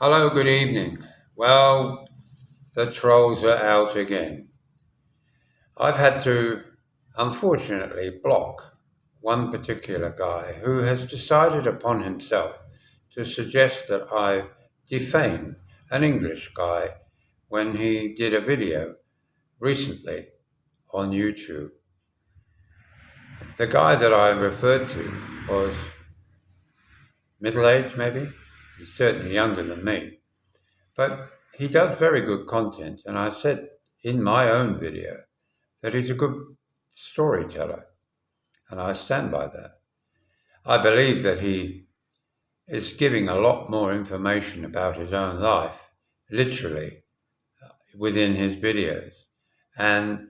Hello, good evening. Well, the trolls are out again. I've had to, unfortunately, block one particular guy who has decided upon himself to suggest that I defamed an English guy when he did a video recently on YouTube. The guy that I referred to was middle aged, maybe. He's certainly younger than me. But he does very good content, and I said in my own video that he's a good storyteller, and I stand by that. I believe that he is giving a lot more information about his own life, literally, within his videos. And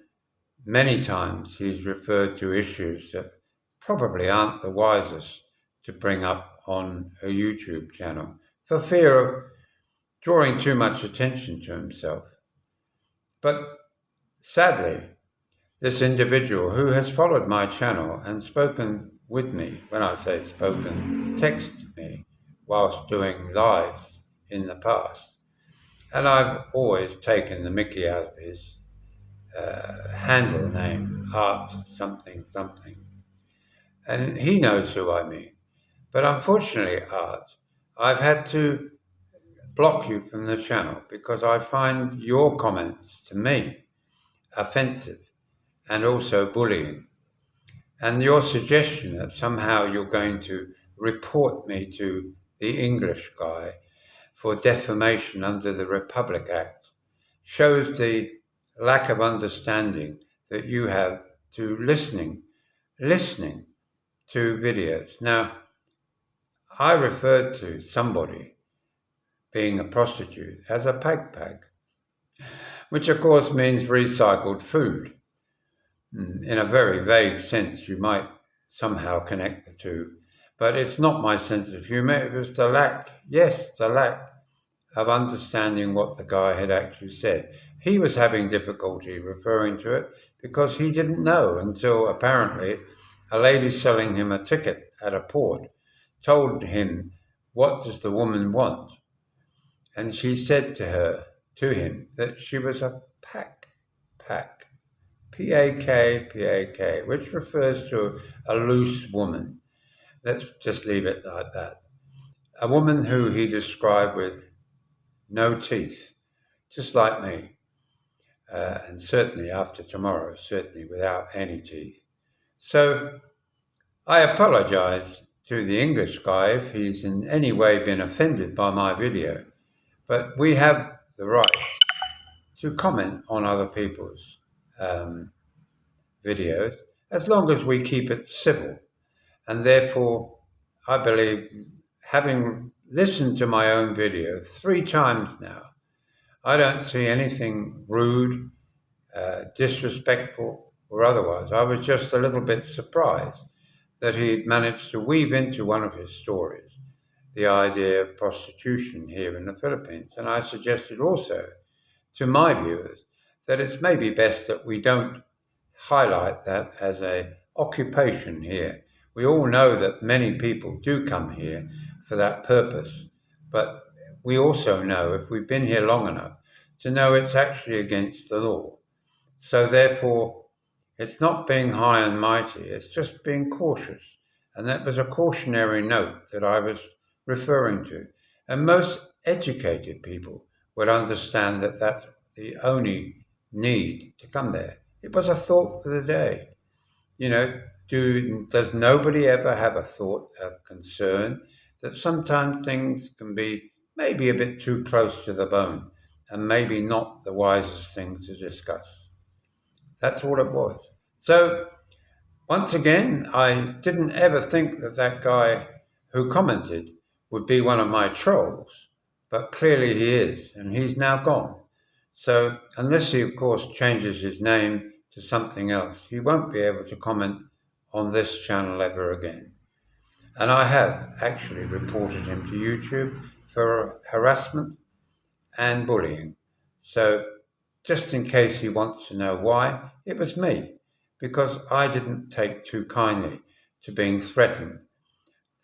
many times he's referred to issues that probably aren't the wisest to bring up on a YouTube channel for fear of drawing too much attention to himself. But sadly, this individual who has followed my channel and spoken with me, when I say spoken, texted me whilst doing lives in the past. And I've always taken the mickey out of his handle name, Art something something. And he knows who I mean. But unfortunately, Art, I've had to block you from the channel because I find your comments to me offensive and also bullying. And your suggestion that somehow you're going to report me to the English guy for defamation under the Republic Act shows the lack of understanding that you have to listening to videos. Now, I referred to somebody being a prostitute as a pag, which of course means recycled food. In a very vague sense, you might somehow connect the two, but it's not my sense of humour. It was the lack of understanding what the guy had actually said. He was having difficulty referring to it because he didn't know until apparently a lady selling him a ticket at a port told him, "What does the woman want?" And she said to him that she was a pack, P-A-K, which refers to a loose woman. Let's just leave it like that. A woman who he described with no teeth, just like me, and certainly after tomorrow, certainly without any teeth. So I apologize to the English guy if he's in any way been offended by my video, but we have the right to comment on other people's videos as long as we keep it civil. And therefore, I believe, having listened to my own video 3 times now, I don't see anything rude, disrespectful, or otherwise. I was just a little bit surprised that he'd managed to weave into one of his stories the idea of prostitution here in the Philippines. And I suggested also to my viewers that it's maybe best that we don't highlight that as a occupation here. We all know that many people do come here for that purpose, but we also know, if we've been here long enough, to know it's actually against the law. So therefore, it's not being high and mighty, it's just being cautious. And that was a cautionary note that I was referring to. And most educated people would understand that that's the only need to come there. It was a thought for the day. You know, does nobody ever have a thought of concern that sometimes things can be maybe a bit too close to the bone and maybe not the wisest thing to discuss? That's all it was. So, once again, I didn't ever think that that guy who commented would be one of my trolls, but clearly he is, and he's now gone. So, unless he, of course, changes his name to something else, he won't be able to comment on this channel ever again. And I have actually reported him to YouTube for harassment and bullying. So, just in case he wants to know why, it was me, because I didn't take too kindly to being threatened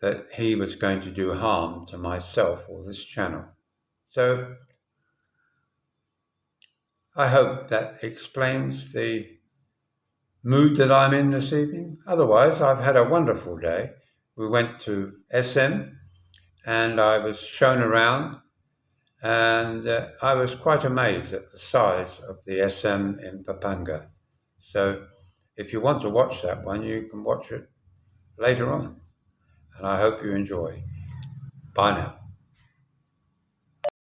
that he was going to do harm to myself or this channel. So I hope that explains the mood that I'm in this evening. Otherwise, I've had a wonderful day. We went to SM and I was shown around, and I was quite amazed at the size of the SM in Pampanga. So if you want to watch that one, you can watch it later on. And I hope you enjoy. Bye now.